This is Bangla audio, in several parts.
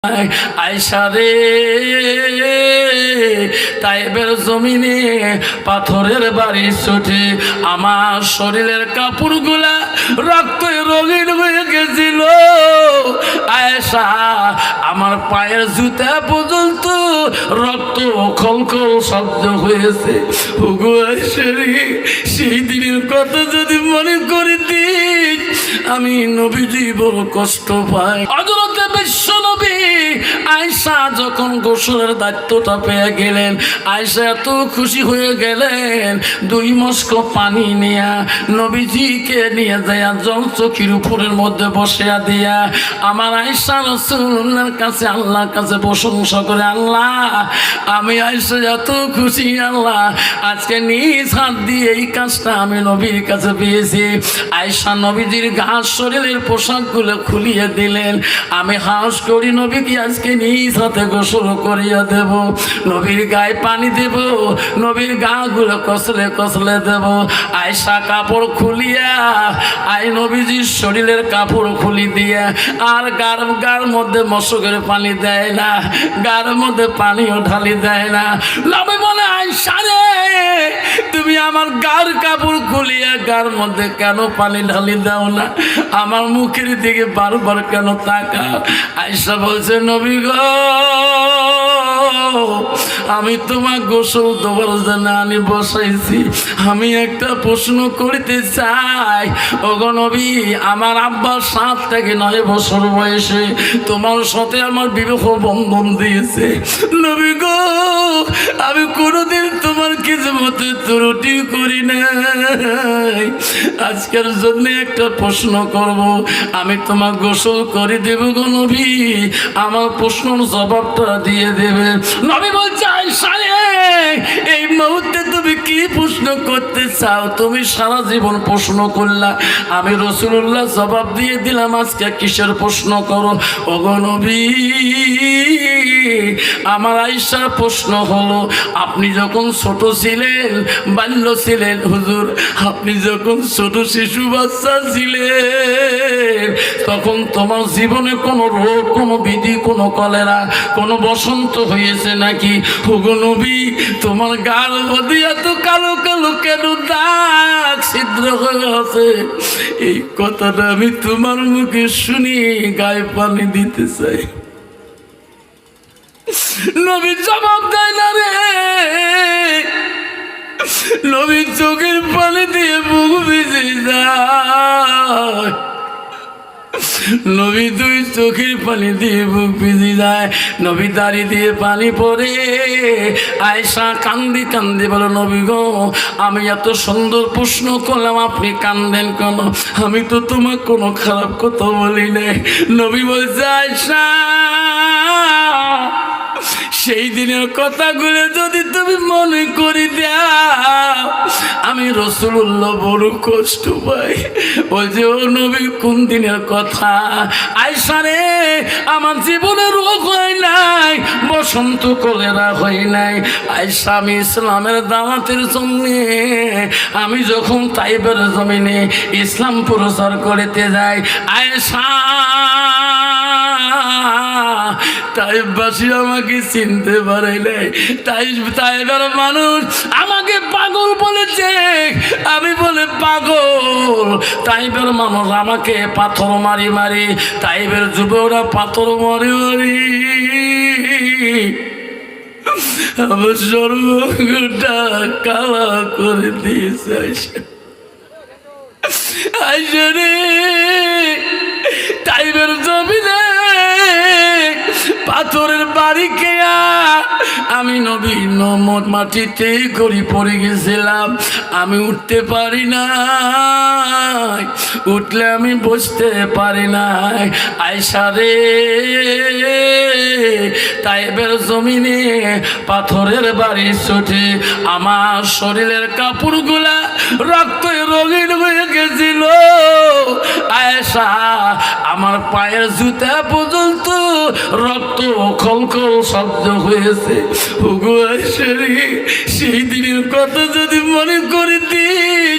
আয়সা রে তাইবের জমিনে পাথরের বাড়ি ছুটে আমার শরীরের কাপড়গুলা রক্তে রঙিন হয়ে গেছিল। আয়সা আমার পায়ের জুতা পর্যন্ত রক্ত খলখল শব্দ হয়েছে। ওগো আয়সা রে, সেই দিনের কথা যদি মনে করে দিই আমি নবীজি বড় কষ্ট পাই। হযরতে বিশ্ব নবী আয়সা যখন গোসলের দায়িত্বটা পেয়ে গেলেন, আয়সা এত খুশি হয়ে গেলেন, 2 মস্ক পানি নিয়া নবীজিকে নিয়ে যায় জল চকির উপরের মধ্যে বসিয়া দিয়া আমার আয়সা রাসূলুল্লাহর কাছে আল্লাহর কাছে প্রশংসা করে, আল্লাহ আমি আয়সা এত খুশি, আল্লাহ আজকে নিজ হাত দিয়ে এই কাজটা আমি নবীর কাছে পেয়েছি। আয়সা নবীজির ঘাস শরীরের পোশাকগুলো খুলিয়ে দিলেন। আমি হাস করি নবীকে আজকে নিজ হাতে গোসল করিয়া দেব, নবীর গায়ে পানি দেব, নবীর গা গুলো কসলে কসলে দেব। আয়সা কাপড় খুলিয়া নবীজির শরীরের কাপড় খুলি দিয়া আর গার মধ্যে মশকের পানি দেয় না, গার মধ্যে পানিও ঢালি দেয় না। নবী বলে, আয়সা রে তুমি আমার গার কাপড় খুলিয়া গার মধ্যে কেন পানি ঢালি দাও না, আমার মুখের দিকে বারবার কেন তাকাও? আয়সা বলছে, নবী গো আমি তোমার গোসল দেওয়ার জন্য আমি বসাইছি, আমি একটা প্রশ্ন করতে চাই। ওগো নবী, আমার আব্বা 7 থেকে 9 বছর বয়সে তোমার সাথে আমার বিবাহ বন্ধন দিয়েছে। নবী গো আমি কোনোদিন তোমার কিছু মতে ত্রুটি করি নাই, আজকের জন্য একটা প্রশ্ন করব, আমি তোমার গোসল করে দেব গো নবী, আমার প্রশ্নের জবাবটা দিয়ে দেবে। নবী বলছে, আয়সা রে এই মুহূর্তে তুমি কি প্রশ্ন করতে চাও? তুমি সারা জীবন প্রশ্ন করলা, আমি রাসূলুল্লাহ জবাব দিয়ে দিলাম, আজকে কিসের প্রশ্ন করো? ওগো নবী আমার আয়সার প্রশ্ন হলো, আপনি যখন ছোট ছিলেন, বাল্য ছিলেন হুজুর, আপনি যখন ছোট শিশু বাচ্চা ছিলেন তখন তোমার জীবনে কোনো রোগ, কোনো বিধি, কোনো কলেরা, কোনো বসন্ত হয়েছে নাকি? ওগো নবী তোমার গাল মধ্যে এত কালো কালো কেন দাগ ছিদ্র হয়ে আছে? এই কথাটা আমি তোমার মুখে শুনি গায়ে পানি দিতে চাই। নবী জবাব দেয় না রে, নবী চোখের পানি দিয়ে বুক ভিজে যায়, নবী 2 চোখের পানি দিয়ে বুক ভিজে যায়, নবী দাড়ি দিয়ে পানি পড়ে। আয়সা কান্দি কান্দি বলো, নবী গো আমি এত সুন্দর প্রশ্ন করলাম, আপনি কান্দেন কেন? আমি তো তোমার কোনো খারাপ কথা বলি নাই। নবী বলছে, আয়সা সেই দিনের কথাগুলো যদি তুমি মনে করে দাও আমি রাসূলুল্লাহ বড় কষ্ট পাই। বলছে, ও নবী কোন দিনের কথা? আয়সা রে আমার জীবনে রোগ হয় নাই, বসন্ত কলেরা হয় নাই। আয়সা আমি ইসলামের দাওয়াতের জন্য আমি যখন তাইবের জমিনে ইসলাম প্রচার করতে যাই, আয়সা তাইববাসী আমাকে চিনতে পারে নাই, তাইবের মানুষ আমাকে পাগল বলেছে, আমি বলে পাগল। তাইবের মানুষ আমাকে পাথর মারি মারি, তাইবের যুবকরা পাথর মারি মারি আমার সর্বটা কালা করে দিয়েছে। আয়সা রে তাইবের জমিনে পাথরের বাড়ি খেয়া আমি নবী নমত মাটিতে গড়ি পড়ে গেছিলাম, আমি উঠতে পারি নাই, উঠলে আমি বসতে পারি নাই। আয়সা রে তাইবের জমিনে পাথরের বাড়ি ছুটে আমার শরীরের কাপড়গুলা রক্তে রঙিন হয়ে গেছিল। আয়েশা আমার পায়ের জুতা পর্যন্ত রক্ত খলখল শব্দ হয়েছে। ওগো আয়েশা রে, সেই দিনের কথা যদি মনে করে দিই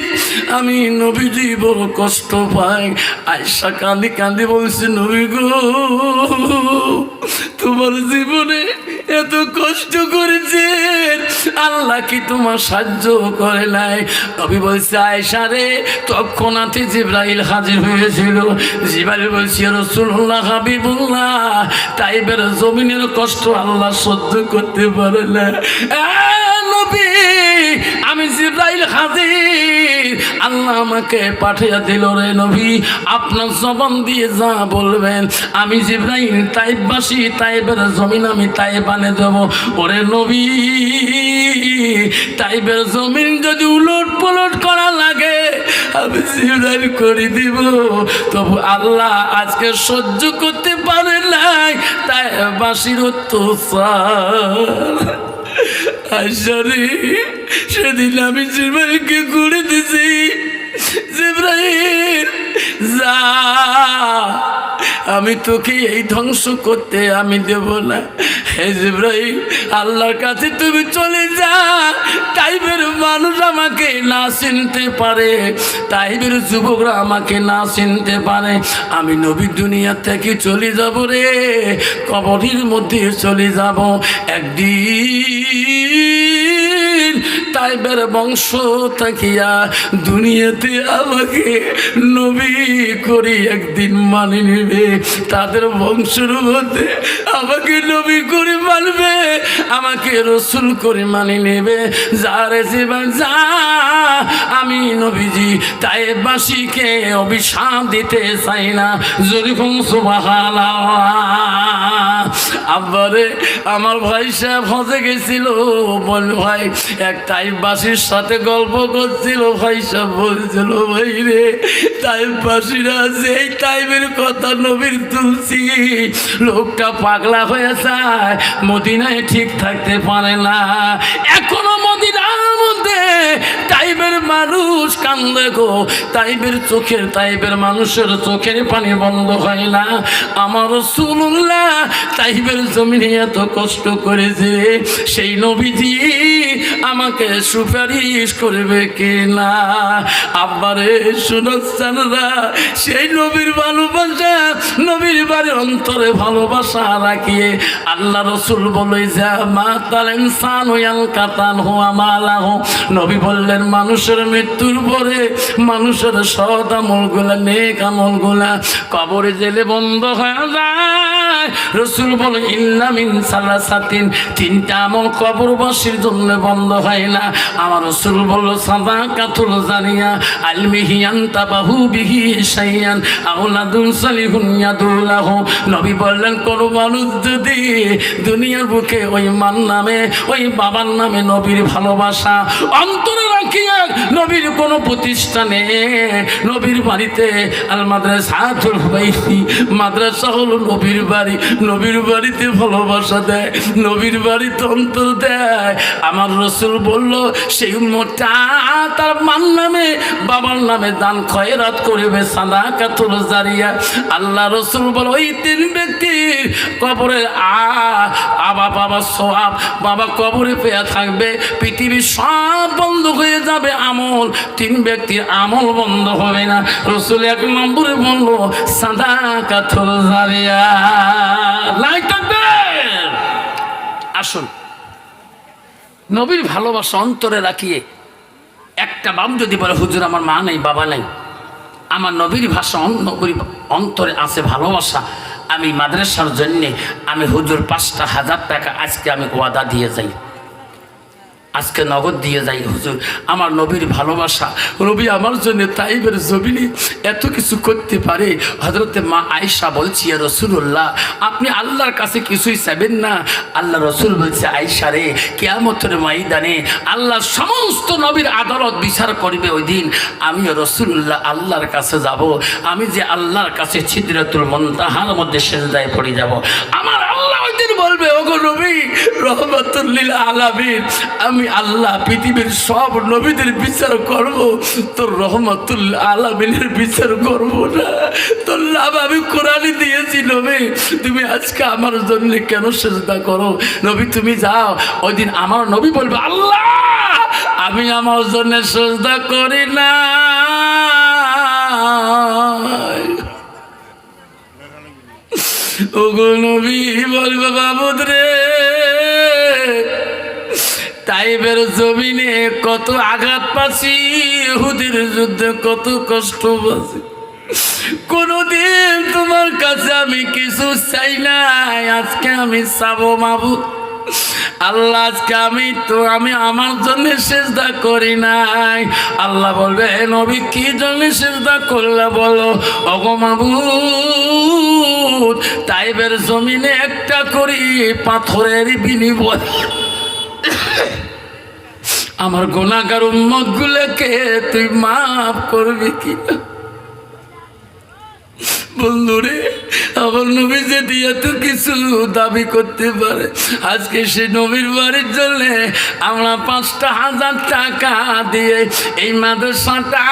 আমি নবীজি বড় কষ্ট পাই। আয়েশা কাঁদি কাঁদি বলছে, নবী গো, তোমার জীবনে এত কষ্ট করেছেন, আল্লাহ কি তোমার সাহায্য করে নাই? নবী বলছে, আয়েশা রে, তৎক্ষণাৎ জিবরাইল হাজির হয়েছিল। জিবরাইল বলছে, রাসূলুল্লাহ হাবিবুল্লাহ, তাইবের জমিনের কষ্ট আল্লাহ সহ্য করতে পারে না। নবী, আমি জিবরাইল হাজির, আল্লাহ আমাকে পাঠিয়ে দিল রে নবী, আপনার জবান দিয়ে যা বলবেন আমি জিবরাইল তাইববাসী তাইবের জমিন আমি তাইবানে দেব। ওরে নবী, তাইবের জমিন যদি উলট পালট করা লাগে আমি জিবরাইল করে দিব। তবু আল্লাহ আজকে সহ্য করতে পারে নাই তাইবাসীর অত্যাচার। আয়েশা রে, সেদিন আমি জিবরাইলকে ঘুরে দিছি, জিবরাইল যা, আমি তোকে এই ধ্বংস করতে আমি দেব না। হে জিবরাইল, আল্লাহর কাছে তুমি চলে যা, তাইবের মানুষ আমাকে না চিনতে পারে, তাইবের যুবকরা আমাকে না চিনতে পারে, আমি নবী দুনিয়া থেকে চলে যাব রে, কবরের মধ্যে চলে যাব। একদিন তাইবের বংশ থাকিয়া দুনিয়াতে আমাকে নবী করে একদিন মানে নেবে, তাদের বংশের মধ্যে আমাকে নবী করে মানবে, আমাকে রসুল করে মানে নেবে। যারে জীবন যা, আমি নবীজি তাইববাসীকে অভিশাপ দিতে চাই না। যেরকম সুবহানাল্লাহ। আব্বারে, আমার ভাই সাহেব হজে গেছিল, বল ভাই এক তাইববাসীর সাথে গল্প করছিল, ভাই সাহেব বলছিল, ভাই রে, তাইববাসীরা যেই তাইবের কথা নবীর তুলছি, লোকটা পাগলা হয়ে যায়, মদিনায় ঠিক থাকতে পারে না। এখনো মদিনার মধ্যে তাইবের মানুষ কান্দে গো, তাইবের চোখের, তাইবের মানুষের চোখের পানি বন্ধ হয় না। আমার রাসূলুল্লাহ তাইবের জমিনে এত কষ্ট করেছে, সেই নবীজি আমাকে সুপারিশ করবে কিনা? আব্বারে শুনছানরা, সেই নবীর ভালোবাসা, নবীর বাড়ির অন্তরে ভালোবাসা রাখিয়ে আল্লাহ রসুল বলে যা মা তাল ইনসান ওয়াল কাতান হুয়া মালাহ। নবী বললেন, মানুষের মৃত্যুর পরে মানুষের সৎ আমলগুলা, নেক আমলগুলা কবরে জেলে বন্ধ হয়ে যায়। রসুল বলে, ইল্লা মিন সালাসাতিন, তিনটা আমল কবরবাসীর জন্য বন্ধ হয় না। আমার রসুল বলল, সাদাকাতুল জারিয়া, আলমিহি আনতাবাহু বিহি শাইয়ান, আওলাদুন সালিহুন ইয়াদুলাহু। নবী বললেন, কোন মানুষ যদি দুনিয়ার বুকে ওই মান নামে, ওই বাবার নামে নবীর ভালোবাসা অন্তরে রাখিয়া, নবীর কোনো প্রতিষ্ঠানে, নবীর বাড়িতে, আল মাদ্রাসাতুল বাইতি, মাদ্রাসা হলো নবীর বাড়ি, নবীর বাড়িতে ভালোবাসা দেয়, নবীর বাড়িতে অন্তর দেয়। আমার রসুল বলল, সেই উম্মতটা তার মান নামে, বাবার নামে দান খয়রাত করবে, সাদাকাতুল জারিয়া। আল্লাহ রসুল বল, ওই তিন ব্যক্তির কবরে বাবা সওয়াব, বাবা কবরে পেয়ে থাকবে, পৃথিবীর সব বন্ধ হয়ে যাবে আমল, তিন ব্যক্তির আমল বন্ধ হবে না। রসুল এক নম্বরে বলল, সাদাকাতুল জারিয়া। আসুন, নবীর ভালোবাসা অন্তরে রাখিয়ে একটা বাপ যদি বলে, হুজুর আমার মা নেই, বাবা নেই, আমার নবীর ভাষা, নবীর অন্তরে আছে ভালোবাসা, আমি মাদ্রাসার জন্যে আমি হুজুর 5,000 টাকা আজকে আমি ওয়াদা দিয়ে যাই, আজকে নগদ দিয়ে যাই। হুজুর আমার নবীর ভালোবাসা, নবী আমার জন্য তাইবের জমিনে এত কিছু করতে পারে। হযরতে মা আয়েশা বলছি, ইয়া রাসূলুল্লাহ, আপনি আল্লাহর কাছে কিছুই চাইবেন না। আল্লাহ রসুল বলছে, আয়েশা রে, কিয়ামতের ময়দানে আল্লাহ সমস্ত নবীর আদালত বিচার করবে ওই দিন, আমি রাসূলুল্লাহ আল্লাহর কাছে যাব, আমি যে আল্লাহর কাছে সিদরাতুল মুনতাহার মধ্যে সিজদায় পড়ে যাব। আমার আল্লাহ ওই দিন বলবে, ওগো গো নবী রহমাতুল লিল আলামিন, আমি আল্লাহ পৃথিবীর সব নবীদের বিচার করব, তোর রহমাতুল আলামিনের বিচার করব না। তোর লাভ আমি কোরআনই দিয়েছি নবী, তুমি আজকে আমার জন্য কেন সেজদা করো? নবী তুমি যাও, ওই দিন আমার নবী বলবে আল্লাহ আমি আমার জন্য সেজদা করি না। ওগো নবী বলবে বাবুদ রে, তাইবের জমিনে কত আঘাত পাচ্ছি, ইহুদির যুদ্ধে কত কষ্ট পাচ্ছি, কোনদিন তোমার কাছে আমি কিছু চাই নাই, আজকে আমি চাবো মাবুদ আল্লাহ, আজকে আমি আমার জন্য সেজদা করি নাই। আল্লাহ বলবে নবী কি জন্য সেজদা করলে বলো? ওগো মাবুদ তাইবের জমিনে একটা করি পাথরের বিনিময় আমার গুনাহগার উম্মত গুলোকে তুই মাফ করবি কিনা? বন্ধুরে আমার নবী যদি এত কিছু দাবি করতে পারে, আজকে সে নবীর বাড়ির জন্য আমরা 5,000 টাকা দিয়ে এই মাদ্রাসাটা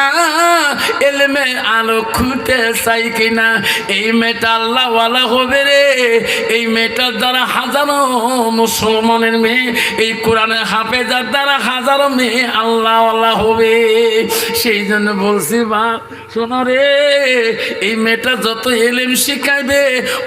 এলেমে আলো খুঁটে চাই কিনা? এই মেয়েটা আল্লাহওয়ালা হবে রে, এই মেয়েটার দ্বারা হাজারো মুসলমানের মেয়ে, এই কোরআনের হাফেজার দ্বারা হাজারো মেয়ে আল্লাহওয়ালা হবে। সেই জন্য বলছি বা শোনো রে, এই মেয়েটা যত এলেম শিখাইবে,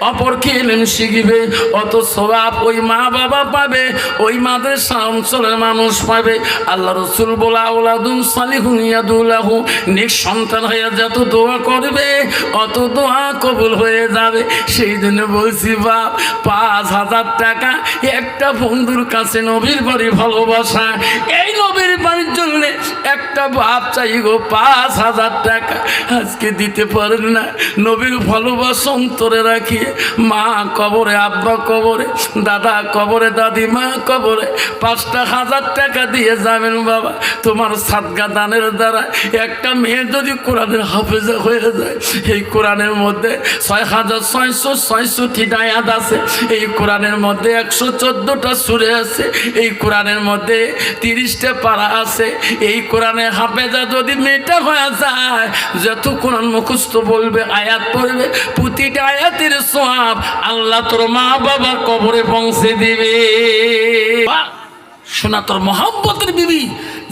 অপরকে এলেম শিখিবে, অত সওয়াব ওই মা বাবা পাবে, ওই মাদ্রাসা অঞ্চলের মানুষ পাবে। আল্লাহ রসুল বলা আওলাদুন সালিহুন ইয়াদুলাহু, নেক সন্তান হয়ে যত দোয়া করবে অত দোয়া কবুল হয়ে যাবে। সেই জন্য বলছি বাপ 5,000 টাকা একটা বন্ধুর কাছে নবীর বাড়ি ভালোবাসা, এই নবীর বাড়ির জন্য একটা বাপ চাই গো 5,000 টাকা, আজকে দিতে পারেন না। নবীর ভালোবাসা অন্তরে রাখিয়ে মা কবরে, আব্বা কবরে, দাদা কবরে, দাদিমা কবরে 5,000 টাকা দিয়ে যাবেন বাবা। তোমার সাদকা দানের দ্বারা একটা মেয়ে যদি কোরআনের হাফেজা হয়ে যায়, এই কোরআনের মধ্যে 6,666টি আয়াত আছে, এই কোরআনের মধ্যে 114টা সূরা আছে, এই কোরআনের মধ্যে 30টা পারা আছে। এই কোরআনের হাফেজা যদি মেয়েটা হয়ে যায়, যত কোরআন মুখস্থ বলবে, আয়াত পড়বে, প্রতিটা আয়াতের সওয়াব আল্লাহ তোর মা বাবার কবরে পৌঁছে দিবে। শোনা, তোর মহব্বতের বিবি,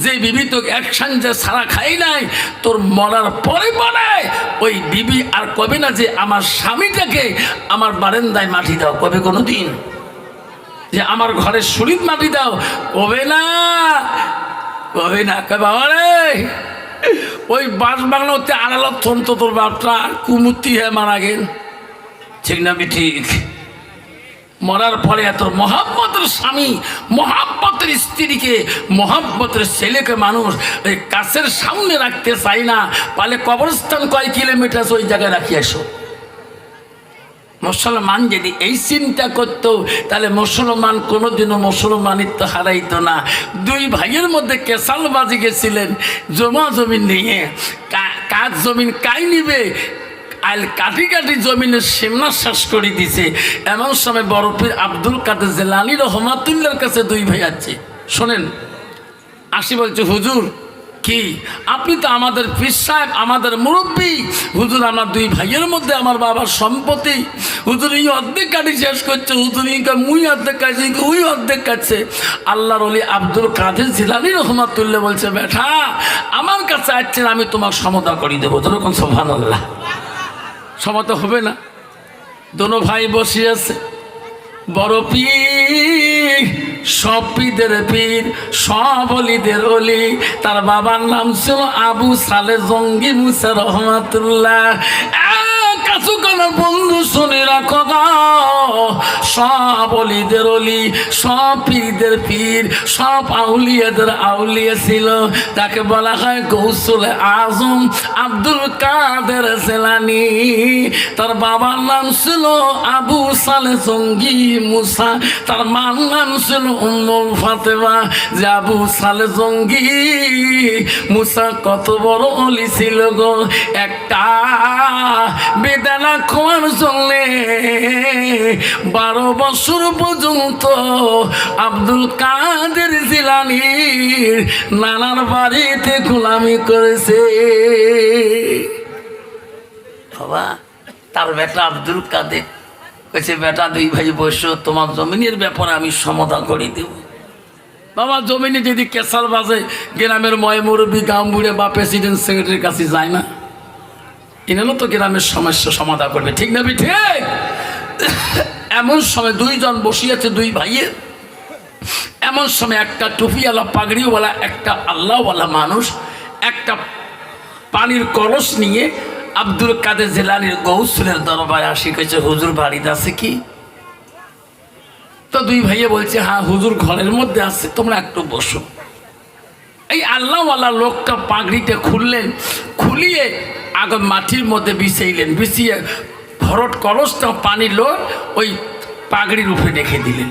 যে বিবি তো একসঙ্গে সারা খাই নাই, তোর মরার পরে বানায় ওই বিবি আর কবে না যে আমার স্বামীটাকে আমার বারান্দায় মাটি দাও, কবে কোনো দিন যে আমার ঘরে শরীর মাটি দাও, কবে না, কবে না। কবে বাবা রে, ওই বাস বাংলাতে আড়ালত থন্ত তোর বাপটা কুমূর্তি হয়ে মারা গেল, ঠিক না? ঠিক মরার পরে এত মহাব্বতের স্বামী, মহাব্বতের স্ত্রীকে, মহাব্বতের ছেলেকে মানুষ এই কাছের সামনে রাখতে চাই না, পালে কবরস্থান কয় কিলোমিটার ওই জায়গায় রাখি আসো। মুসলমান যদি এই চিন্তা করত, তাহলে মুসলমান কোনোদিনও মুসলমানিত্ব হারাইতো না। দুই ভাইয়ের মধ্যে কেসালবাজি গেছিলেন জমা জমিন নিয়ে, কাজ জমিন কাই নিবে, আইল কাটি কাটি জমিনের সীমা শেষ করে দিছে। এমন সময় বড় পীর আব্দুল কাদের জিলানী রহমাতুল্লাহর কাছে দুই ভাই আছে, শোনেন আসি বলছে, হুজুর কি আপনি তো আমাদের পীর সাহেব, আমাদের মুরব্বী, হুজুর আমার দুই ভাইয়ের মধ্যে আমার বাবার সম্পত্তি, হুজুর এই অর্ধেক কাটি শেষ করছে, হুজুর মুই অর্ধেক কাটছে, ওই অর্ধেক কাটছে। আল্লাহর ওলি আব্দুল কাদের জিলানী রহমাতুল্লাহ বলছে, বেটা আমার কাছে আসছেন, আমি তোমার সমতা করে দেবো। যেরকম সুবহানাল্লাহ, সমতা হবে না? দোনো ভাই বসে আছে, বড় পীর, সব পীরদের পীর, সব অলিদের অলি, তার বাবার নাম ছিল আবু সালে জঙ্গি মুসা রহমাতুল্লাহ। কাছু কেন বন্ধু শুনে রাখো, সব অলিদের অলি, সব পীরদের পীর, সব আউলিয়াদের আউলিয়া ছিল। তাকে বলা হয় গৌসুল আজম আব্দুল কাদের জিলানী। তার বাবার নাম ছিল আবু সালে জঙ্গি মুসা, তার মার নাম ছিল উম্মুল ফাতেমা। যে আবু সালে জঙ্গি মুসা কত বড় অলি ছিল গো, একটা বেদা বেলা খোয়ার জন্যে 12 বছর পর্যন্ত আব্দুল কাদের জিলানীর নানার বাড়িতে গোলামি করেছে। বাবা তার বেটা আব্দুল কাদের কইছে, বেটা 2 ভাই বসো, তোমার জমিনের ব্যাপারে আমি সমাধান করে দেব। বাবা জমিনে যদি কেসাল বাজে গ্রামের ময় মুরব্বী গামবুড়ে বা প্রেসিডেন্ট সেক্রেটারির কাছে যায় না, এনারও তো গ্রামের সমস্যা সমাধান করবে, ঠিক না? ঠিক। এমন সময় 2 জন বসিয়াছে, 2 ভাইয়ের। এমন সময় একটা টুপিওয়ালা পাগড়িওয়ালা একটা আল্লাহওয়ালা মানুষ একটা পানির কলস নিয়ে আব্দুল কাদের জিলানীর গৌসুলের দরবারে আসি, কইছে হুজুর বাড়িতে আছে কি? তো 2 ভাইয়ে বলছে, হ্যাঁ হুজুর ঘরের মধ্যে আছে, তোমরা একটু বসো। এই আল্লাহওয়ালা লোকটা পাগড়িটা খুললেন, খুলিয়ে আগে মাটির মধ্যে বিছাইলেন, বিছিয়ে ভরট কলসটা পানি লোক ওই পাগড়ির উপরে রেখে দিলেন।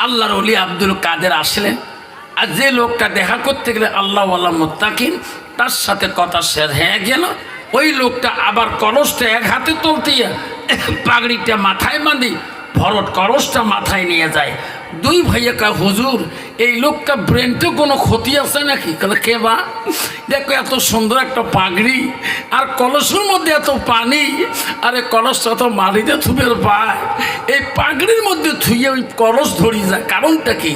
আল্লাহর ওলি আব্দুল কাদের আসলেন, আর যে লোকটা দেখা করতে গেলে আল্লাহওয়ালা মুত্তাকিন, তার সাথে কথা শেয়ার হয়ে গেল। ওই লোকটা আবার কলসটা এক হাতে তুলতে পাগড়িটা মাথায় বাঁধি ভরট কলসটা মাথায় নিয়ে যায়। 2 ভাইয়া কয়, হুজুর এই লোকটা ব্রেনতে কোনো ক্ষতি আছে নাকি? তাহলে কে বা? দেখো এত সুন্দর একটা পাগড়ি আর কলসের মধ্যে এত পানি, আরে কলসটা তো মাটিতে থুবের পায়, এই পাগড়ির মধ্যে থুয়ে ওই কলস ধরি যায়, কারণটা কি?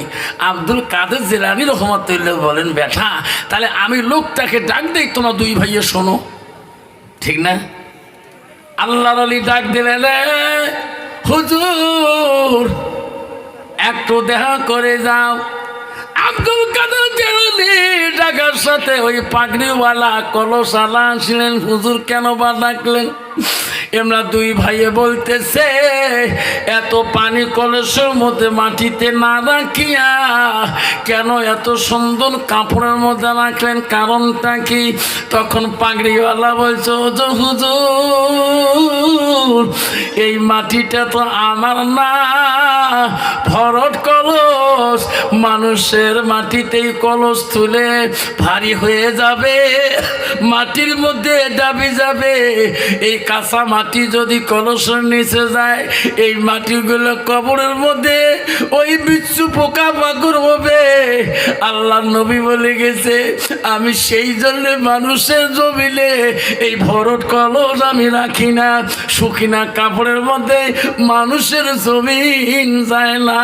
আব্দুল কাদের জিলানী রহমাতুল্লাহ বলেন, বেটা তাহলে আমি লোকটাকে ডাক দেই, তোমরা 2 ভাইয়া শোনো, ঠিক না? আল্লাহর ওলি ডাক দিলেন, হুজুর একটু দেখা করে যাও। আব্দুল কাদের জিলানী ডাকার সাথে ওই পাগড়িওয়ালা কলসওয়ালা আসলেন। হুজুর কেন বা ডাকলেন? এমরা 2 ভাইয়ে বলতেছে, এত পানি কলসের মধ্যে মাটিতে না রাখিয়া কেন এত সুন্দর কাপড়ের মধ্যে রাখলেন, কারণটা কি? তখন পাগড়িওয়ালা বলছে, হুজুর এই মাটিটা তো আমার না, ভরট কলস, মানুষের মাটিতেই কলস তুলে ভারী হয়ে যাবে, মাটির মধ্যে দাবি যাবে। এই কাঁচা মাটি যদি কলসের নিচে যায়, এই মাটিগুলো কবরের মধ্যে ওই বিচ্ছু পোকা মাকড় হবে। আল্লাহ নবী বলে গেছে, আমি সেই জন্য মানুষের জমিনে এই ভরট কলস আমি রাখি না, শুকিনা কাপড়ের মধ্যে মানুষের জমিন যায় না।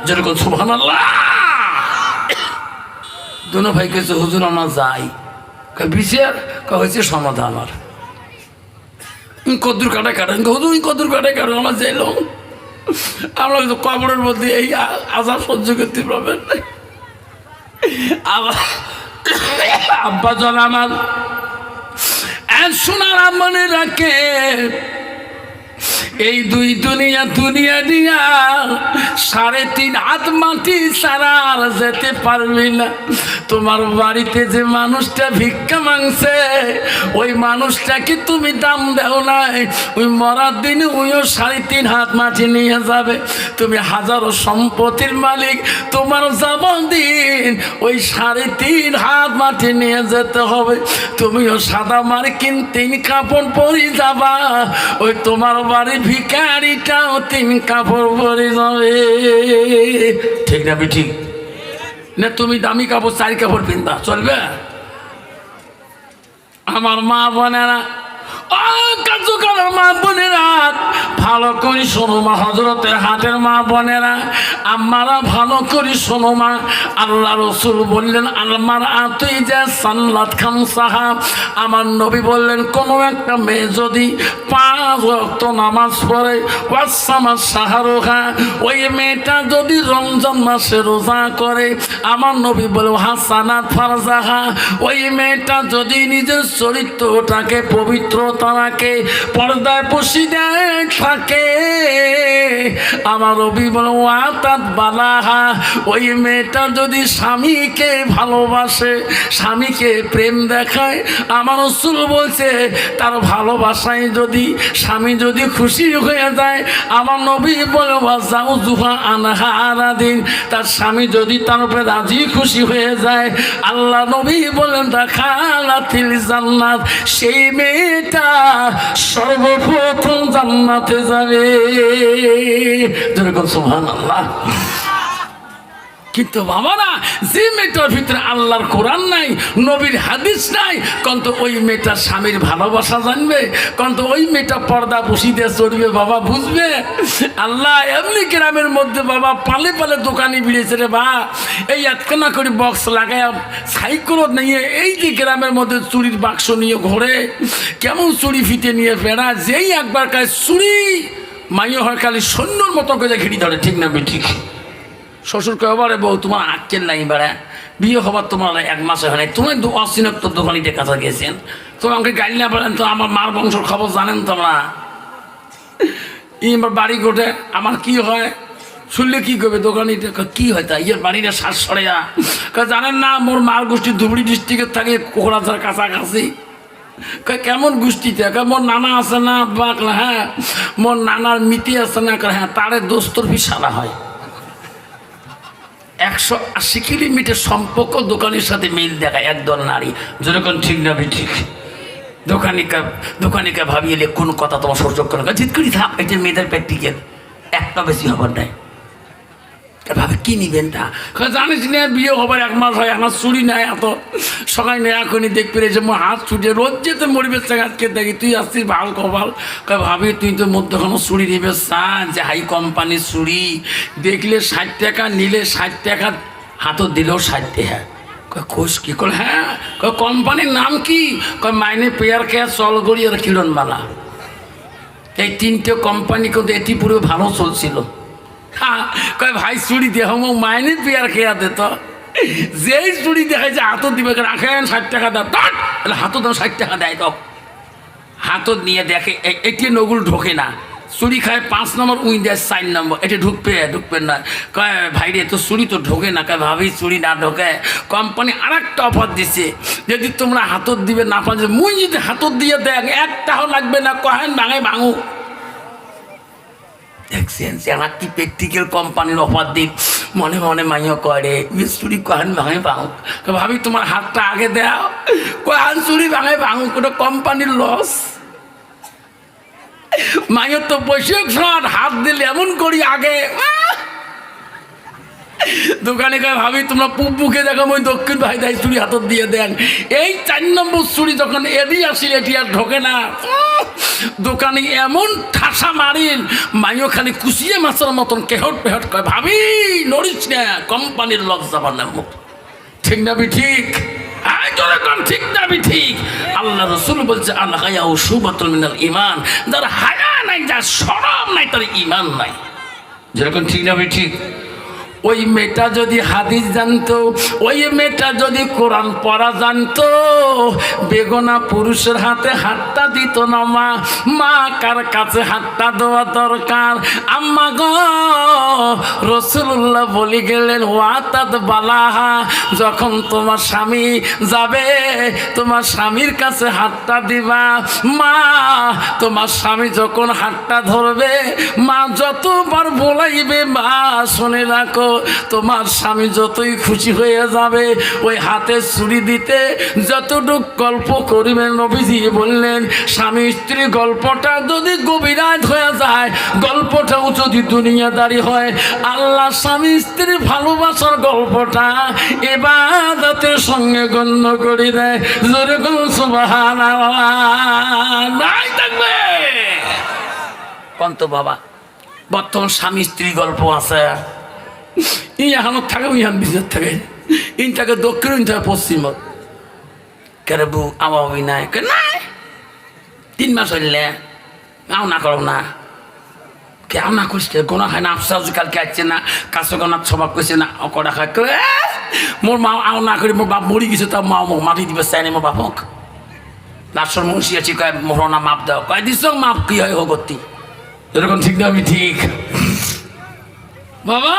যেরকম সুবহানাল্লাহ। 2 ভাই কেছে, হুজুর আমরা যাই, বিচার হয়েছে সমাধান আমার কদ্দুর কাটা কাটেন, হুজুর কদ্দুর কাটা কাটেন, আমরা যাইলাম, আমরা কিন্তু কবরের মধ্যে এই আজাব সহ্য করতে পারবেন না। আব্বা জন আমার সোনার মনে রাখে, এই 2 দুনিয়া দিয়া 3.5 হাত মাটি ছাড়া আর যেতে পারবি না। তোমার বাড়িতে যে মানুষটা ভিক্ষা মাংছে, ওই মানুষটাকে তুমি দাম দেও নাই, ওই মরার দিনে ওইও 3.5 হাত মাটি নিয়ে যাবে। তুমি হাজারো সম্পত্তির মালিক, তোমার যাবার দিন ওই 3.5 হাত মাটি নিয়ে যেতে হবে। তুমিও সাদা মার্কিন 3 কাপড় পরে যাবা, ওই তোমার বাড়ি ভিখারিটাও 3 কাপড় পরে যাবে, ঠিক না? ঠিক না? তুমি দামি কাপড় 4 কাপড় পিনবা, চলবে? আমার মা বোনেরা, কার্যকরের মা বোনেরা ভালো করে শোনো, মা হজরতের হাটের মা বোনেরা, আমারা ভালো করে শোনো মা। আল্লাহ রসুল বললেন, আলমার আতুই যে সাল্লাত খামসাহা, আমার নবী বললেন, কোনো একটা মেয়ে যদি 5 ওয়াক্ত নামাজ পড়ে, ওয়াসামাস শাহরুহা, ওই মেয়েটা যদি রমজান মাসে রোজা করে, আমার নবী বলে হাসানাত ফারজাহা, ওই মেয়েটা যদি নিজের চরিত্রটাকে পবিত্রতা রাখে, পর্দায় বসিয়ে থাকে, আমার নবী বলে ওয়াতাত বালাহা, ওই মেয়েটা যদি স্বামীকে ভালোবাসে, স্বামীকে প্রেম দেখায়, আমার রাসূল বলছে তার ভালোবাসায় যদি স্বামী যদি খুশি হয়ে যায়, আমার নবী বলে ওয়াজাউজুহা আনহা আরাদিন, তার স্বামী যদি তার উপরে রাজি খুশি হয়ে যায়, আল্লাহ নবী বলেন দাখালাতিল জান্নাত, সেই মেয়েটা সর্বপ্রথম জান্নাতে যাবে। যেরকম সুবহানাল্লাহ। কিন্তু বাবা না, যে মেয়েটার ভিতরে আল্লাহর কোরআন নাই, নবীর হাদিস নাই, কন্ত ওই মেয়েটা স্বামীর ভালোবাসা জানবে, কন্ত ওই মেয়েটা পর্দা বসিতে চড়বে বাবা, বুঝবে। আল্লাহ এমনি গ্রামের মধ্যে বাবা পালে পালে দোকানে বিড়েছে রে বা, এই এতক্ষণা করে বক্স লাগায় সাইকেল নিয়ে এই যে গ্রামের মধ্যে চুরির বাক্স নিয়ে ঘোরে, কেমন চুরি ফিতে নিয়ে ফেরা, যেই একবার কাজ চুরি মাইয়ে হয় খালি সৈন্যর মতো করে ঘিরি ধরে, ঠিক না ঠিক? শ্বশুর কবারে বউ তোমার আটকেল নাই বেড়া, বিয়ে হবার তোমার 1 মাসে হয় নাই, তুমি অচিনত দোকানিতে কাছে গেছেন, তুমি আমাকে গাড়ি না পারেন তো, আমার মার বংশের খবর জানেন তোমরা? আমার বাড়ি গোটে আমার কি হয় শুনলে কি করবে দোকানিতে, কি হয় তা ইয়ের বাড়িটা শ্বাস সরে যা, জানেন না মোর মার গোষ্ঠী ধুবড়ি ডিস্ট্রিক্টের থাকে কোকড়াঝাড় কাছাকাছি। কেমন গোষ্ঠীতে? মোর নানা আছে না বাকলা, হ্যাঁ মোর নানার মিতি আছে না, হ্যাঁ তারে দোস্তর বিশালা হয়। 180 কিলোমিটার সম্পর্ক দোকানের সাথে মিল দেখায় একদল নারী, যেরকম ঠিক না ঠিক? দোকানিকা ভাবিয়ে কোন কথা তোমার সহ্য করে জিত করি থাক, এই যে মেয়েদের প্র্যাকটিক্যাল একটা বেশি হবার নাই, ভাবে কি নিবেন তা জানিস না, বিয়ে হবার 1 মাস হয়, আমার চুরি নাই এত সবাই নেই, এখনই দেখতে পেরেছে মোর হাত ছুটে রোজ যেতে মরিবে আজকে দেখি তুই আসছিস ভাল কবাল, ভাবি তুই তো মধ্যখানো চুরি নিবে চা, যে হাই কোম্পানির চুরি দেখলে 60 টাকা, নিলে 60 টাকা, হাতত দিলেও 60 টাকা। খোঁজ কি করে? হ্যাঁ কোম্পানির নাম কি? মাইনে পেয়ার খেয়া চলগড়ি আর কিরণমালা, এই 3টে কোম্পানি কিন্তু এটি পুরো ভালো চলছিল। হ্যাঁ ভাই চুরি দেহ মাইনে পেয়ার খেয়া দিত, যেই চুরি দেখাইছে হাতত দিবে, রাখেন 60 টাকা দাও, তাহলে হাতত 60 টাকা দেয়, তো হাতত নিয়ে দেখে এটি নগুল ঢোকে না, চুরি খায় 5 নম্বর, উই দেয় 4 নম্বর, এটা ঢুকবে না, কয় ভাই রে তো চুরি তো ঢোকে না, কয় ভাবি চুরি না ঢোকে, কোম্পানি আর একটা অফার দিছে, যদি তোমরা হাতত দিবে না পারে, মুই যদি হাতত দিয়ে দেখ একটাও লাগবে না, কহেন ভাঙে ভাঙু। দেখছেন আমার কি প্র্যাকটিক্যাল কোম্পানির অফার দিন, মনে মনে মাইও করে মিস্ত্রি কহেন ভাঙে ভাঙুক, ভাবি তোমার হাতটা আগে দেও, কহেন চুরি ভাঙে ভাঙুক, ওটা কোম্পানির লস। মাইয়ের তো বৈশাখ শট হাত দিলে এমন করি আগে, দোকানে গায়ে ভাবি তোমরা পুপ বুকে দেখো ওই দক্ষিণ ভাই দেয় চুরি হাতত দিয়ে দেন, এই 4 নম্বর চুরি যখন এদি আসিল এটি আর ঢোকে না, দোকানে এমন ঠাসা মারিল মাইও খালি কুচিয়ে মাছের মতন কেহট পেহট কয়, ভাবি নড়িস না, কোম্পানির লস যাবার না মুখ, ঠিক না ঠিক? ঠিক না ঠিক? আল্লাহ রাসূল বলছে আল হায়াউ শুবাতুল মিনাল ঈমান, যার হায়া নাই, যার শরম নাই, তার ঈমান নাই, যেরকম ঠিক না ঠিক? ওই মেয়েটা যদি হাদিস জানতো, ওই মেয়েটা যদি কোরআন পড়া জানতো, বেগনা পুরুষের হাতে হাতটা দিত না। মা কার কাছে হাতটা দেওয়া দরকার? আম্মা গো, রাসূলুল্লাহ বলে গেলেন ওয়াতাদ বালাহা, যখন তোমার স্বামী যাবে তোমার স্বামীর কাছে হাতটা দিবা। মা তোমার স্বামী যখন হাতটা ধরবে, মা যতবার বলাইবে মা শুনে রাখো, তোমার স্বামী যতই খুশি হয়ে যাবে ওই হাতে ছুরি দিতে যতটুক গল্প করিবে। নবীজি বললেন স্বামী স্ত্রী গল্পটা যদি গভীরাত হয়ে যায়, গল্পটাও যদি দুনিয়াদারি হয়, আল্লাহ স্বামী স্ত্রীর ভালোবাসার গল্পটা ইবাদতের সঙ্গে গণ্য করে দেয়। যেরকম সুবহানাল্লাহ নাই থাকবে কন্ত বাবা। বর্তমান স্বামী স্ত্রী গল্প আছে, এখনো থাকে ইহান বিজের থাকে, ইন থাকে দক্ষিণ, ইন থাকে পশ্চিম। কেরে বউ আবাবি নাই, নাই 3 মাস হইলে আও না করো না, কে আও না করিস, গোনা খায় না, আফসাজ কালকে আসছে না, কাছে গোনার স্বভাব করছে না, কটা খায় মোর মা আও না করি, মোর বাপ মরি গেছে, তা মা মাটি দিবে চাই না মোর বাপক। লাশর মুন্সি আছি, কয় মোহরনা মাপ দাও, কয় দিস মাপ কি হয় হগতি। এরকম ঠিক না আমি ঠিক বাবা?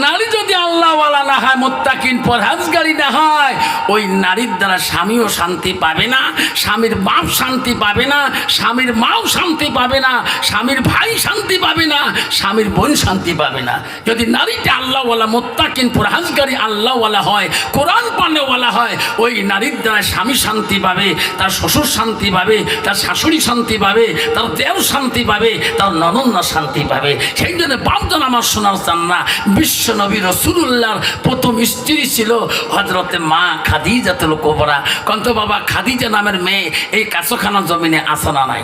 নারী যদি আল্লাহওয়ালা না হয়, মুত্তাকিন পরহেজগারি না হয়, ওই নারীর দ্বারা স্বামীও শান্তি পাবে না, স্বামীর বাপ শান্তি পাবে না, স্বামীর মাও শান্তি পাবে না, স্বামীর ভাই শান্তি পাবে না, স্বামীর বোন শান্তি পাবে না। যদি নারীটা আল্লাহওয়ালা, মুত্তাকিন পরহেজগারি আল্লাহওয়ালা হয়, কোরআন পানেওয়ালা হয়, ওই নারীর দ্বারা স্বামী শান্তি পাবে, তার শ্বশুর শান্তি পাবে, তার শাশুড়ি শান্তি পাবে, তার দেও শান্তি পাবে, তার ননন্দ শান্তি পাবে। সেই জন্য বাপজন আমার শোনার চান না, বিশ্ব নবী রাসূলুল্লাহর প্রথম স্ত্রী ছিল হযরতে মা খাদিজাতুল কুবরা। কন্ত বাবা, খাদিজা নামের মেয়ে এই কাছখানা জমিনে আসে না নাই?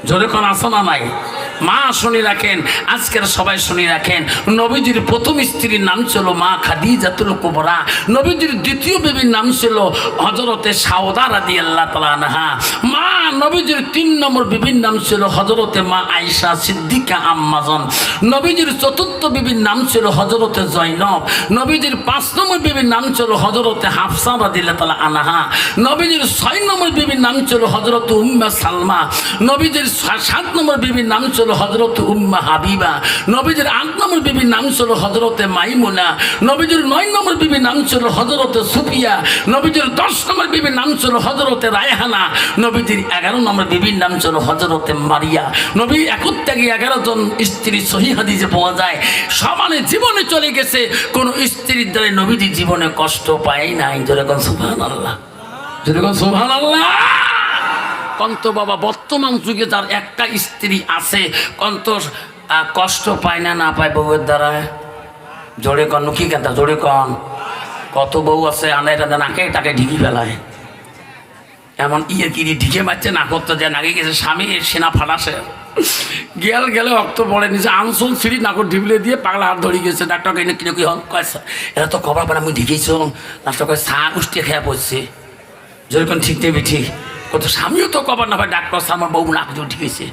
জোরে কোন আসে না নাই? মা শুনে রাখেন, আজকের সবাই শুনে রাখেন, নবীজির প্রথম স্ত্রীর নাম ছিল মা খাদিজাতুল কুবরা। নবীজির দ্বিতীয় বিবির নাম ছিল হযরতে সাউদা রাদিয়াল্লাহু তাআলা আনহা। মা নবীজির 3 নম্বর বিবির নাম ছিল হযরতে মা আয়েশা সিদ্দিকা আম্মাজান। নবীজির চতুর্থ বিবির নাম ছিল হযরতে জয়নব। নবীজির 5 নম্বর বিবির নাম ছিল হযরতে হাফসা রাদিয়াল্লাহু তাআলা আনহা। নবীজির 6 নম্বর বিবির নাম ছিল হযরতে উম্মে সালমা। নবীজির 7 নম্বর বিবির নাম ছিল হযরত উম্মে হাবিবা। নবীজির 8 নম্বর বিবির নাম ছিল হযরতে মাইমুনা। নবীজির 9 নম্বর বিবির নাম ছিল হযরতে সুফিয়া। নবীজির 10 নম্বর বিবির নাম ছিল হযরতে রায়হানা। নবীজির 11 নম্বর বিবির নাম ছিল হযরতে মারিয়া। নবী একত্যাগে 11 জন স্ত্রী সহিহ হাদিসে পাওয়া যায়। সমানে জীবনে চলে গেছে, কোন স্ত্রীর দ্বারা নবীজি জীবনে কষ্ট পায় নাই। যেরকম সুবহানাল্লাহ, যেরকম সুবহানাল্লাহ। কন্ত বাবা, বর্তমান যুগে যার একটা স্ত্রী আছে, কন্ত কষ্ট পায় না, না পায় বউয়ের দ্বারা? জোরে কন, কি কথা জোরে কন। কত বউ আছে আনাইটা নাকে তাকে ঢিকি ফেলায়, এমন কিরি ঢিকে মারছে, না করতে যায়, নাকি গেছে স্বামী সেনা ফাটাসে গেলে রক্ত পড়ে, নিজে আনসুন সিঁড়ি নাকর ঢিবলে দিয়ে পাগলা হাত ধরে গেছে। ডাক্তারকে এনে কিনে কি হন কয়, এরা তো খবর পরে আমি ঢিকেছ। ডাক্তার কয় চা উষ্টিয়ে খেয়া পড়ছে। যেরকম ঠিক নেবে ঠিক, কত স্বামীও তো কবার না ভাই, ডাক্তার আমার বউ নাক জোর ঢিকেছে,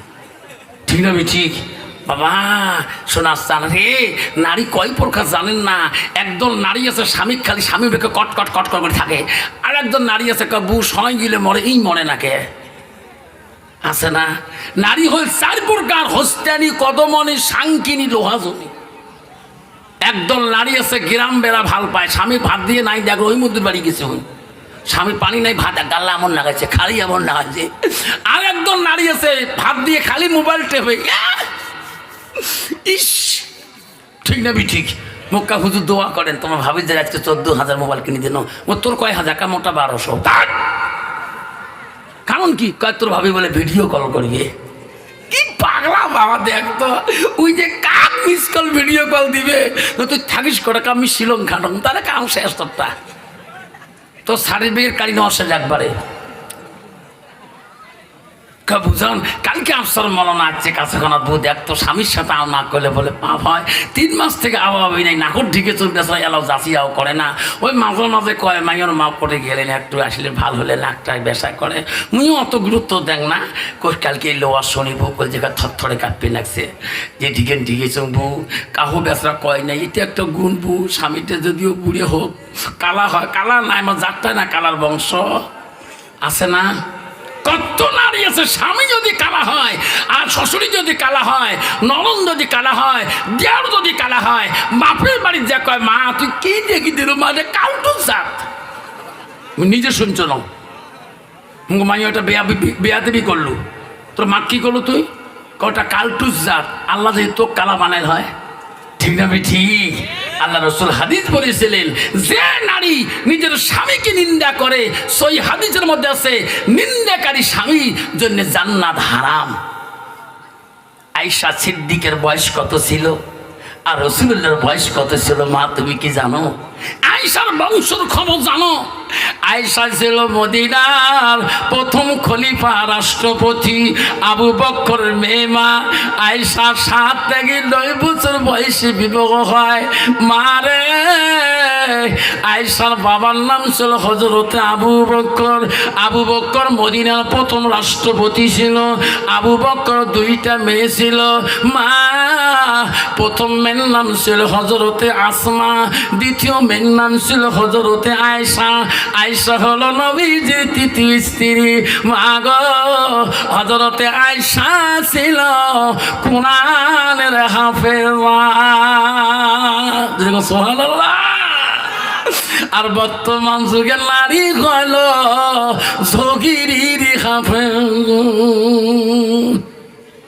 ঠিক না ঠিক? বাবা শোনার চান রে, নারী কয় প্রকার জানেন না? একদল নারী আছে স্বামী খালি স্বামী বেঁকে কট কট কট করে থাকে, আর একদল নারী আছে বউ সময় গেলে মরে, এই মরে নাকে আছে না? নারী হল 4 প্রকার, হস্তানি, কদমনি, সাংকিনী, লোহাজনী। একদল নারী আছে গ্রাম বেড়া ভাল পায়, স্বামী ভাত দিয়ে নাই দেখো ওই মধ্যে বাড়ি গেছে, হই স্বামীর পানি নাই, ভাত গাল্লা এমন লাগাচ্ছে, খালি এমন লাগাচ্ছে। আর একদল নারী আছে ভাত দিয়ে খালি মোবাইল টেপে, ইস, ঠিক না ঠিক? মক্কা হুজুর দোয়া করেন, তোমার ভাবি যে আজকে 14,000 মোবাইল কিনে দিন, তোর কয় হাজার, মোটা 1200। কারণ কি কয়, তোর ভাবি বলে ভিডিও কল করবে। কি পাগলা বাবা, দেখতো ওই যে কাক মিস কল ভিডিও কল দিবে, তুই থাকিস করে আমি শিলং খাটন, তাহলে কাম শেষ তোরটা, তো সার্টিফিকেট কারি নষ্ট একবারে বুঝান। কালকে আফসর মলনা আছে কাছাখানা বউ দেখতো স্বামীর সাথে আও না করলে বলে পাপ হয়। 3 মাস থেকে আবহাওয়া নাই, নাকর ঢিকে চলতে এলাও যাচিয়াও করে না। ওই মাঝে মাঝে কয় মাইয়ের মা করে গেলেন একটু আসলে ভাল হলে লাখটায় বেসা করে, মুইও অত গুরুত্ব দেন না। কালকে লোয়ার শনি বউ কল জায়গা থরথরে কাঁপতে লাগছে, যে ঢিকেছ বউ, কাহু বেসরা কয় নাই, এটা একটা গুণ বউ। স্বামীটা যদিও বুড়ে হোক, কালা হয়, কালা নাই আমার জাতটাই না কালার বংশ আছে না? কত নারী আছে স্বামী যদি কালা হয়, আর শ্বশুরি যদি কালা হয়, ননদ যদি কালা হয়, দেওর যদি কালা হয়, বাপের বাড়ির যা কয় মা তুই কি দেখি দিল, মানে কালটু জাত। নিজে শুনছ না, মাই ওটা বেয়া দেবী করলু, তোর মা কি করলো তুই, কটা কালটুস জাত। আল্লাহ যদি তোর কালা বানাই হয়, ঠিক না ঠিক? আল্লাহ রসুল হাদিস বলেছিলেন, যে নারী নিজের স্বামীকে নিন্দা করে, সেই হাদিসের মধ্যে আছে নিন্দাকারী স্বামীর জন্য জান্নাত হারাম। আয়েশা সিদ্দিকের বয়স কত ছিল আর রাসূলুল্লাহর বয়স কত ছিল, মা তুমি কি জানো? আয়েশার বংশের খবর জানো? আয়েশা ছিল মদিনার প্রথম খলিফা রাষ্ট্রপতি আবু বকরের মেয়ে। মা আয়েশা 7 থেকে 9 বছর বয়সে বিবাহ হয়। মারে আয়েশার বাবার নাম ছিল হযরতে আবু বকর। আবু বকর মদিনার প্রথম রাষ্ট্রপতি ছিল। আবু বকর 2টা মেয়ে ছিল। মা প্রথম মেয়ের নাম ছিল হযরতে আসমা, দ্বিতীয় মেয়ের নাম ছিল হযরতে আয়েশা। আয়েশা হলো নবীজির 3য় স্ত্রী। মা গো, হযরতে আয়েশা ছিল কুরআনের হাফেজা। সুবহানাল্লাহ। আর বর্তমান যুগের নারী হল জগিরি খাফে,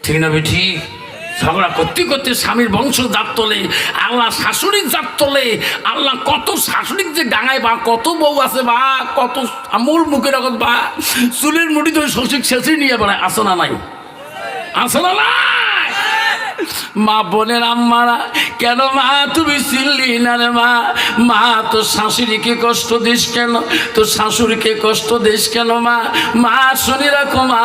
ঠিক না বেঠি? ঝগড়া করতে করতে স্বামীর বংশ জাত তোলে, আল্লাহ শাশুড়ির জাত তোলে। আল্লাহ কত শাশুড়ির যে ডাঙায় বা কত বউ আছে বা কত আমুল মুখের আগত বা চুলের মুঠি ধরে শশিক শেষে নিয়ে বেড়ায়। আসো না নাই? আসো না নাই? মা বোনের আম্মারা, কেন মা তুমি চিনলি না রে মা? মা তোর শাশুড়িকে কষ্ট দিস কেন? তোর শাশুড়িকে কষ্ট দিস কেন মা? মা শুনে রাখো মা,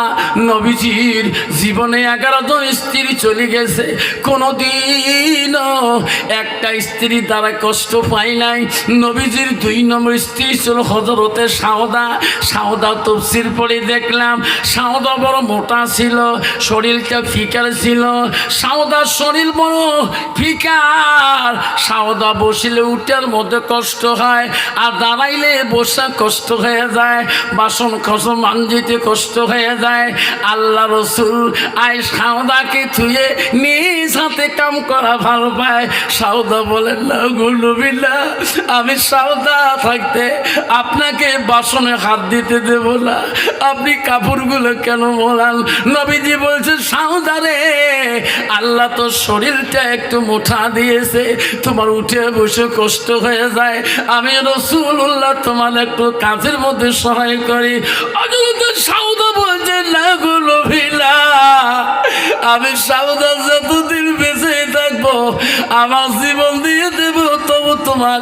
নবীজির জীবনে 11 জন স্ত্রী চলে গেছে, কোনোদিনও একটা স্ত্রী দ্বারা কষ্ট পাই নাই। নবীজির 2 নম্বর স্ত্রী ছিল হযরতে সাউদা। সাউদা তফসির পড়ে দেখলাম সাউদা বড় মোটা ছিল, শরীরটা ফিকার ছিল। সাউদার শরীর বড় ফিকার, সাউদা বসিলে উঠার মধ্যে কষ্ট হয়, আর দাঁড়াইলে বসা কষ্ট হয়ে যায়, বাসন খসন মানজিতে কষ্ট হয়ে যায়। আল্লাহ রসুল আই সাউদাকে থুয়ে নিজ হাতে কাম করা ভালো পায়। সাউদা বলেন না গুলবিল্লা, আমি সাউদা থাকতে আপনাকে বাসনে হাত দিতে দেব না, আপনি কাপড়গুলো কেন মোলান? নবীজি বলছে সাউদা রে, আল্লাহ তোর শরীরটা একটু মোটা দিয়েছে, তোমার উঠে বসে কষ্ট হয়ে যায়, আমি রাসূলুল্লাহ তোমার একটু কাজের মধ্যে সহায় করি। সাউদা বলছে না গো নবীলা, আমি সাউদা যতদিন বেঁচে থাকবো আমার জীবন দিয়ে দেব, তবু তোমার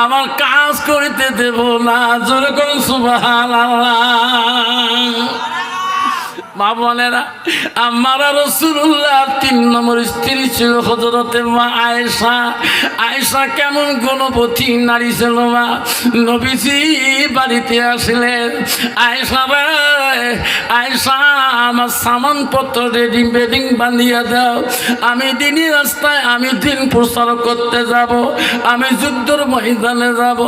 আমার কাজ করতে দেব না। জোরে করুন সুবহানাল্লাহ। মা বোনেরা, আমার রাসূলুল্লাহ 3 নম্বর স্ত্রী ছিল হযরতে মা আয়েশা। আয়েশা কেমন গুণবতী নারী ছিল মা? নবীজি বাড়িতে আসলেন, আয়েশা রে, আয়েশা আমার সামানপত্র রেডি বেডিং বানিয়ে দাও, আমি দিনই রাস্তায় আমি দিন প্রচার করতে যাব, আমি যুদ্ধের ময়দানে যাব।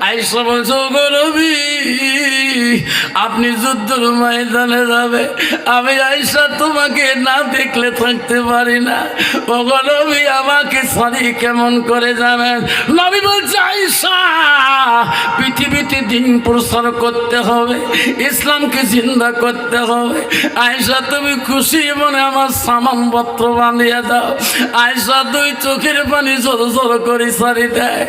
আয়েশা বলছে গো নবী, আপনি যুদ্ধের ময়দানে যাবে, আমি আয়েশা তোমাকে না দেখলে থাকতে পারি না। ওগো নবী, আমাকে সরি কেমন করে যাবেন? নবী বলছে আয়েশা, পৃথিবীতে দিন প্রচার করতে হবে, ইসলামকে জিন্দা করতে হবে। আয়েশা তুমি খুশি মনে আমার সামানপত্র বানিয়ে দাও। আয়েশা 2 চোখের পানি জোর জোর করে সারি দেয়।